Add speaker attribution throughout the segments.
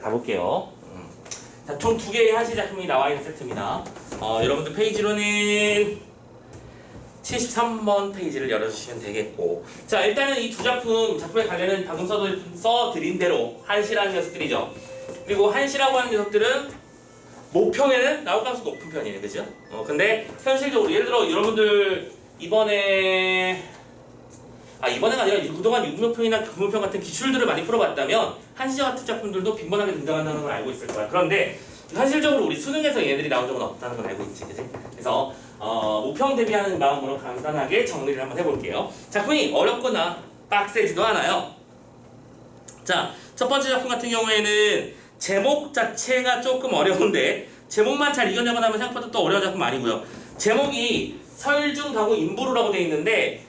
Speaker 1: 가볼게요. 자, 총 2개의 한시 작품이 나와 있는 세트입니다. 여러분들 페이지로는 73번 페이지를 열어주시면 되겠고, 자, 일단은 이 두 작품에 관련은 방금 써드린 대로 한시라는 녀석들이죠. 그리고 한시라고 하는 녀석들은 모평에는 나올 가능성이 높은 편이에요, 그죠? 근데 현실적으로 예를 들어 여러분들 이번에가 아니라 그동안 육묘평이나 금묘평 같은 기출들을 많이 풀어봤다면 한시 같은 작품들도 빈번하게 등장한다는 걸 알고 있을 거야. 그런데 현실적으로 우리 수능에서 얘네들이 나온 적은 없다는 걸 알고 있지, 그지? 그래서 모평 대비하는 마음으로 간단하게 정리를 한번 해볼게요. 작품이 어렵거나 빡세지도 않아요. 자, 첫 번째 작품 같은 경우에는 제목 자체가 조금 어려운데 제목만 잘 이겨내거나 하면 생각보다 또 어려운 작품 아니고요. 제목이 설중 가구 인부루라고 되어 있는데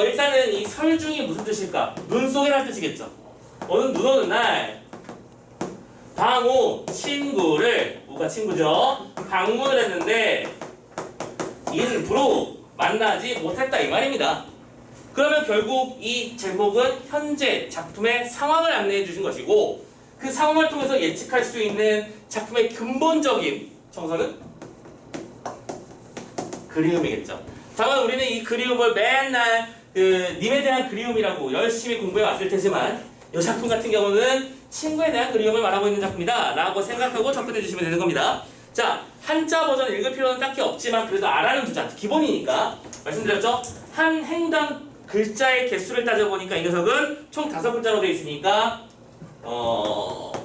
Speaker 1: 일단은 이 설중이 무슨 뜻일까? 눈 속에라는 뜻이겠죠. 눈 오는 날 방우 친구를, 우가 친구죠, 방문을 했는데 인부로 만나지 못했다 이 말입니다. 그러면 결국 이 제목은 현재 작품의 상황을 안내해 주신 것이고, 그 상황을 통해서 예측할 수 있는 작품의 근본적인 정서는 그리움이겠죠. 다만 우리는 이 그리움을 맨날 님에 대한 그리움이라고 열심히 공부해 왔을 테지만 이 작품 같은 경우는 친구에 대한 그리움을 말하고 있는 작품이다 라고 생각하고 접근해 주시면 되는 겁니다. 자, 한자 버전 읽을 필요는 딱히 없지만 그래도 알아는 두자. 기본이니까 말씀드렸죠? 한 행당 글자의 개수를 따져보니까 이 녀석은 총 5글자로 되어 있으니까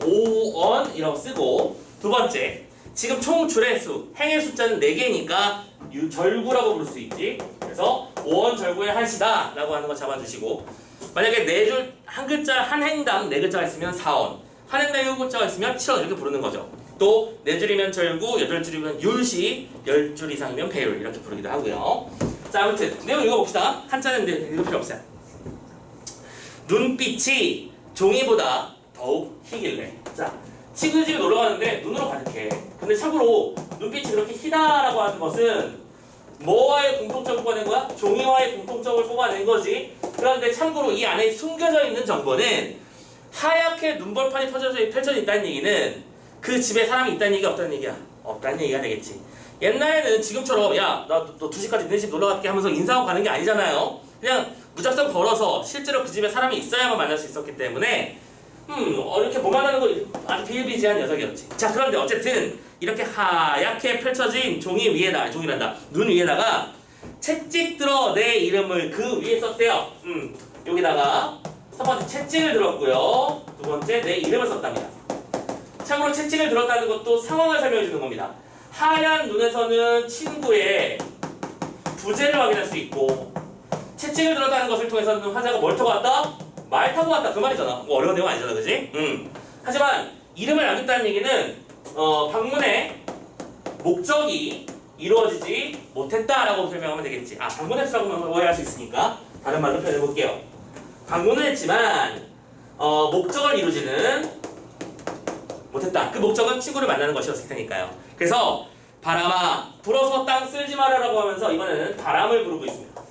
Speaker 1: 5원이라고 쓰고, 두 번째, 지금 총 줄의 수, 행의 숫자는 4개니까 절구라고 부를 수 있지. 그래서 5원 절구의 한시다 라고 하는 거 잡아주시고, 만약에 4줄, 한 글자, 한 행당 4글자가 있으면 4원, 한 행당 7글자가 있으면 7원 이렇게 부르는 거죠. 또 4줄이면 절구, 8줄이면 율시, 10줄 이상이면 배율 이렇게 부르기도 하고요. 자, 아무튼 내용 읽어봅시다. 한자는 읽을 필요 없어요. 눈빛이 종이보다 더욱 희길래. 자, 친구 집에 놀러 가는데 눈으로 가득해. 근데 참고로 눈빛이 그렇게 희다라고 하는 것은 뭐와의 공통점을 뽑아낸 거야? 종이와의 공통점을 뽑아낸 거지. 그런데 참고로 이 안에 숨겨져 있는 정보는 하얗게 눈벌판이 펼쳐져 있다는 얘기는 그 집에 사람이 있다는 얘기가 없다는 얘기야. 없다는 얘기가 되겠지. 옛날에는 지금처럼 야, 나 너 2시까지 너네 집 놀러 갈게 하면서 인사하고 가는 게 아니잖아요. 그냥 무작정 걸어서 실제로 그 집에 사람이 있어야만 만날 수 있었기 때문에 이렇게 못 만나는 거 아주 비일비재한 녀석이었지. 자, 그런데 어쨌든 이렇게 하얗게 펼쳐진 종이 위에다, 종이란다, 눈 위에다가 채찍 들어 내 이름을 그 위에 썼대요. 여기다가 첫 번째 채찍을 들었고요. 두 번째 내 이름을 썼답니다. 참고로 채찍을 들었다는 것도 상황을 설명해 주는 겁니다. 하얀 눈에서는 친구의 부재를 확인할 수 있고, 채찍을 들었다는 것을 통해서는 화자가 뭘 타고 왔다? 말 타고 왔다 그 말이잖아. 뭐 어려운 내용 아니잖아, 그지? 하지만 이름을 남겼다는 얘기는 방문의 목적이 이루어지지 못했다라고 설명하면 되겠지. 방문했다고 오해할 수 있으니까 다른 말로 표현해 볼게요. 방문을 했지만 목적을 이루지는 못했다. 그 목적은 친구를 만나는 것이었을 테니까요. 그래서 바람아 불어서 땅 쓸지 마라라고 하면서 이번에는 바람을 부르고 있습니다.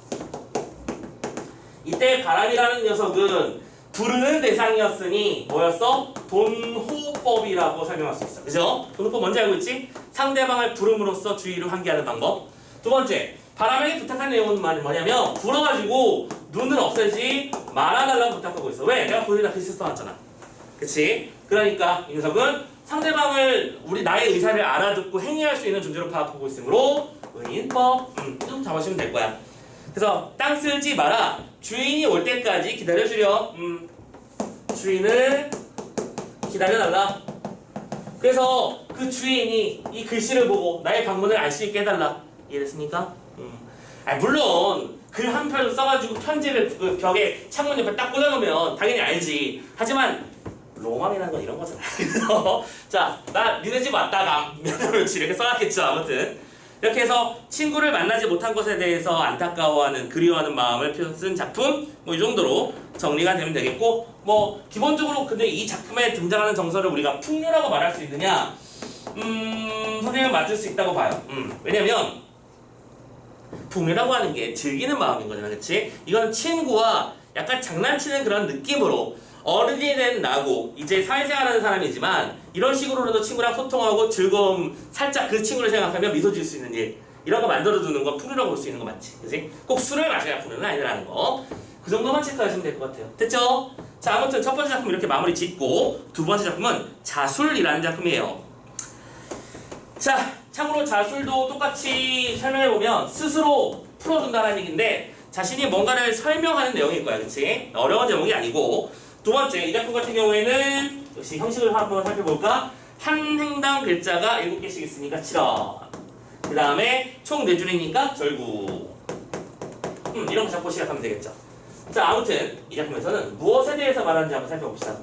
Speaker 1: 이때 바람이라는 녀석은 부르는 대상이었으니 뭐였어? 돈호법이라고 설명할 수 있어. 그죠? 돈호법 뭔지 알고 있지? 상대방을 부름으로써 주의를 환기하는 방법. 두 번째, 바람에게 부탁한 내용은 뭐냐면 불어가지고 눈을 없애지 말아달라고 부탁하고 있어. 왜? 내가 거기다 글씨 써놨잖아. 그치? 그러니까 이 녀석은 상대방을 나의 의사를 알아듣고 행위할 수 있는 존재로 파악하고 있으므로 의인법. 좀 잡아주시면 될 거야. 그래서 땅 쓸지 마라. 주인이 올 때까지 기다려주렴. 주인을 기다려달라. 그래서 그 주인이 이 글씨를 보고 나의 방문을 알 수 있게 해달라. 이해됐습니까? 물론 글 한 편 써가지고 편지를 그 벽에 창문 옆에 딱 꽂아놓으면 당연히 알지. 하지만 로망이라는 건 이런 거잖아. 자, 나 니네 집 왔다가 몇 년치 이렇게 써놨겠죠. 아무튼 이렇게 해서 친구를 만나지 못한 것에 대해서 안타까워하는, 그리워하는 마음을 쓴 작품, 뭐 이 정도로 정리가 되면 되겠고, 뭐 기본적으로 근데 이 작품에 등장하는 정서를 우리가 풍류라고 말할 수 있느냐? 선생님은 맞을 수 있다고 봐요. 왜냐면 풍류라고 하는 게 즐기는 마음인 거잖아, 그렇지? 이건 친구와 약간 장난치는 그런 느낌으로 어른이 된 나고 이제 사회생활하는 사람이지만 이런 식으로라도 친구랑 소통하고 즐거움 살짝 그 친구를 생각하면 미소 지을 수 있는 일 이런 거 만들어주는 건 푸르라고 볼 수 있는 거 맞지? 그지? 꼭 술을 마셔야 푸르는 아니라는 거. 그 정도만 체크하시면 될 것 같아요. 됐죠? 자, 아무튼 첫 번째 작품 이렇게 마무리 짓고 두 번째 작품은 자술이라는 작품이에요. 자, 참고로 자술도 똑같이 설명해보면 스스로 풀어준다는 얘기인데 자신이 뭔가를 설명하는 내용일 거야. 그치? 어려운 제목이 아니고 두 번째, 이 작품 같은 경우에는 역시 형식을 한번 살펴볼까? 한 행당 글자가 7개씩 있으니까 7원. 그 다음에 총 4줄이니까 절구. 이런 거 잡고 시작하면 되겠죠. 자, 아무튼 이 작품에서는 무엇에 대해서 말하는지 한번 살펴봅시다.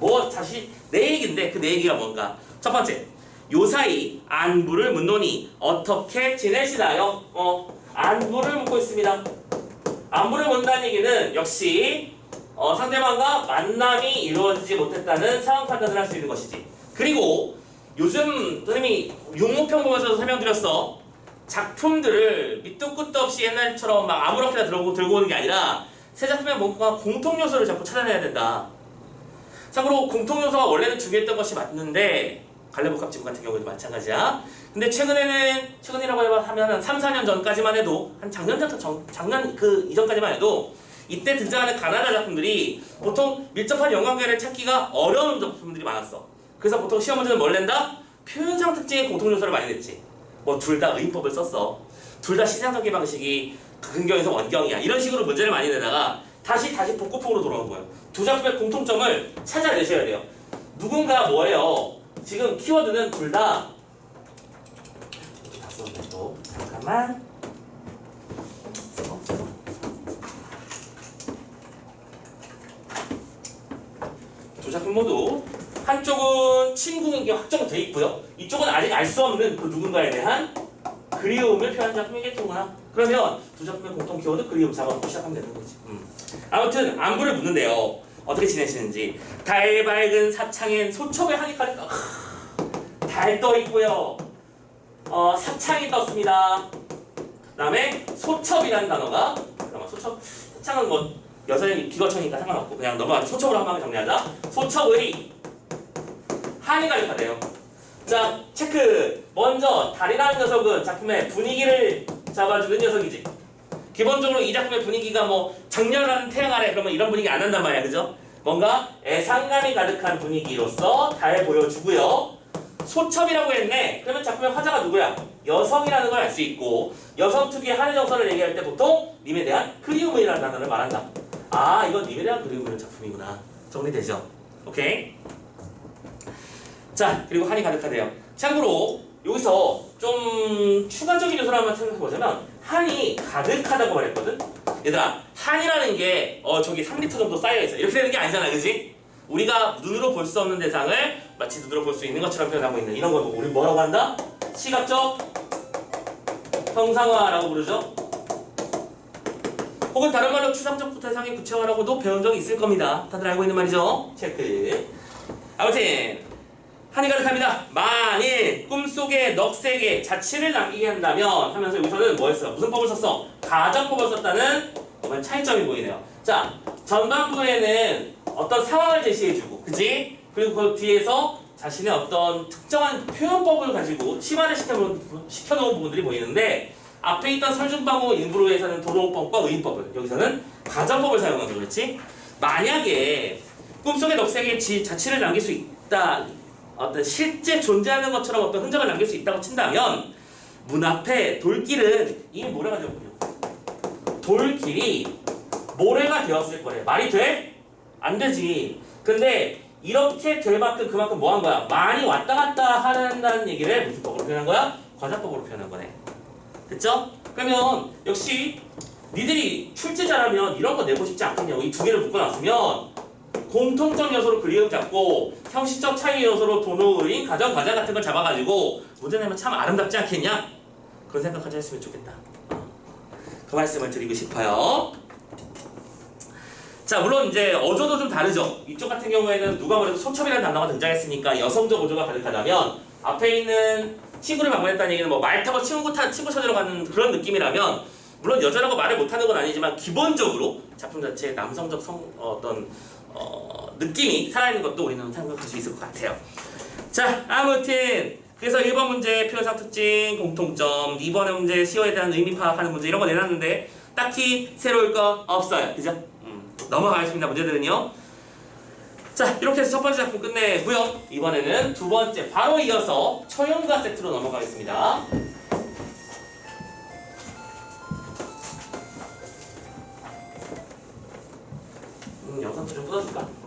Speaker 1: 내 얘기인데 그 내 얘기가 뭔가. 첫 번째, 요사이 안부를 묻노니 어떻게 지내시나요? 안부를 묻고 있습니다. 안부를 묻는다는 얘기는 역시 상대방과 만남이 이루어지지 못했다는 상황 판단을 할 수 있는 것이지. 그리고 요즘 선생님이 육모평 보면서 설명드렸어. 작품들을 밑도 끝도 없이 옛날처럼 막 아무렇게나 들고 오는 게 아니라 새 작품에 뭔가 공통 요소를 자꾸 찾아내야 된다. 참고로 공통 요소가 원래는 중요했던 것이 맞는데 갈래복합지구 같은 경우도 마찬가지야. 근데 최근이라고 하면 한 3, 4년 전까지만 해도 한 작년 그 이전까지만 해도 이때 등장하는 가나다 작품들이 보통 밀접한 연관계를 찾기가 어려운 작품들이 많았어. 그래서 보통 시험 문제는 뭘 낸다? 표현상 특징의 공통 요소를 많이 냈지. 뭐 둘 다 의인법을 썼어. 둘 다 시상관계 방식이 근경에서 원경이야. 이런 식으로 문제를 많이 내다가 다시 복고풍으로 돌아온 거예요. 두 작품의 공통점을 찾아내셔야 돼요. 누군가 뭐예요? 지금 키워드는 둘 다 썼네 또. 잠깐만. 두 작품 모두 한쪽은 친구인 게 확정돼 있고요. 이쪽은 아직 알 수 없는 그 누군가에 대한 그리움을 표현한 작품이겠구나. 그러면 두 작품의 공통 키워드 그리움 잡아놓고 시작하면 되는 거지. 아무튼 안부를 묻는데요. 어떻게 지내시는지. 달 밝은 사창엔 소첩의 한이 가득 달 떠 있고요. 사창이 떴습니다. 그다음에 소첩이라는 단어가 잠깐만 사창은 뭐 여전히 비거천이니까 상관없고 그냥 넘어가서 소첩으로 한 방에 정리하자. 소첩의 한이 가득하대요. 자, 체크. 먼저 달이라는 녀석은 작품의 분위기를 잡아주는 녀석이지. 기본적으로 이 작품의 분위기가 뭐 장렬한 태양 아래 그러면 이런 분위기 안 한단 말이야, 그죠? 뭔가 애상감이 가득한 분위기로서 달 보여주고요. 소첩이라고 했네. 그러면 작품의 화자가 누구야? 여성이라는 걸 알 수 있고 여성 특유의 한의 정서를 얘기할 때 보통 님에 대한 그리움이라는 단어를 말한다. 아, 이건 님에 대한 그리움이라는 작품이구나. 정리되죠? 오케이? 자, 그리고 한이 가득하대요. 참고로 여기서 좀 추가적인 요소를 한번 생각해보자면 한이 가득하다고 말했거든? 얘들아, 한이라는 게 저기 3리터 정도 쌓여있어. 이렇게 되는 게 아니잖아, 그지? 우리가 눈으로 볼 수 없는 대상을 마치 눈으로 볼 수 있는 것처럼 표현하고 있는 이런 걸 보고 우리 뭐라고 한다? 시각적 형상화라고 부르죠? 혹은 다른 말로 추상적 대상의 구체화라고도 배운 적이 있을 겁니다. 다들 알고 있는 말이죠? 체크. 아무튼 한이 가득합니다. 만일 꿈속에 넋에게 자취를 남기게 한다면 하면서 여기서는 뭐 했어? 무슨 법을 썼어? 가정법을 썼다는 정말 차이점이 보이네요. 자, 전반부에는 어떤 상황을 제시해주고, 그치? 그리고 그 뒤에서 자신의 어떤 특정한 표현법을 가지고 심화를 시켜놓은 부분들이 보이는데 앞에 있던 설중방호 일부로에서는 도롱법과 의인법을, 여기서는 가정법을 사용한 거죠, 그렇지? 만약에 꿈속에 넋에게 자취를 남길 수 있다, 어떤 실제 존재하는 것처럼 어떤 흔적을 남길 수 있다고 친다면 문 앞에 돌길은 이미 모래가 되었군요. 돌길이 모래가 되었을 거래. 말이 돼? 안 되지. 근데 이렇게 될 만큼 그만큼 뭐 한 거야? 많이 왔다 갔다 한다는 얘기를 무슨 법으로 표현한 거야? 과자법으로 표현한 거네. 됐죠? 그러면 역시 니들이 출제자라면 이런 거 내고 싶지 않겠냐고. 이 두 개를 묶어 놨으면 공통점 요소로 그리움 잡고 형식적 차이 요소로 도노, 의인, 가정, 과자 같은 걸 잡아가지고 문제 내면 참 아름답지 않겠냐? 그런 생각까지 했으면 좋겠다. 그 말씀을 드리고 싶어요. 자, 물론 이제 어조도 좀 다르죠. 이쪽 같은 경우에는 누가 뭐래도 소첩이라는 단어가 등장했으니까 여성적 어조가 가득하다면 앞에 있는 친구를 방문했다는 얘기는 뭐 말 타고 친구 찾으러 가는 그런 느낌이라면 물론 여자라고 말을 못하는 건 아니지만 기본적으로 작품 자체에 남성적 느낌이 살아있는 것도 우리는 생각할 수 있을 것 같아요. 자, 아무튼 그래서 1번 문제 표현상 특징 공통점, 2번의 문제 시어에 대한 의미 파악하는 문제 이런 거 내놨는데 딱히 새로울 거 없어요. 그죠? 넘어가겠습니다. 문제들은요. 자, 이렇게 해서 첫 번째 작품 끝내고요. 이번에는 두 번째 바로 이어서 처형과 세트로 넘어가겠습니다. 영상 좀 끊어줄까?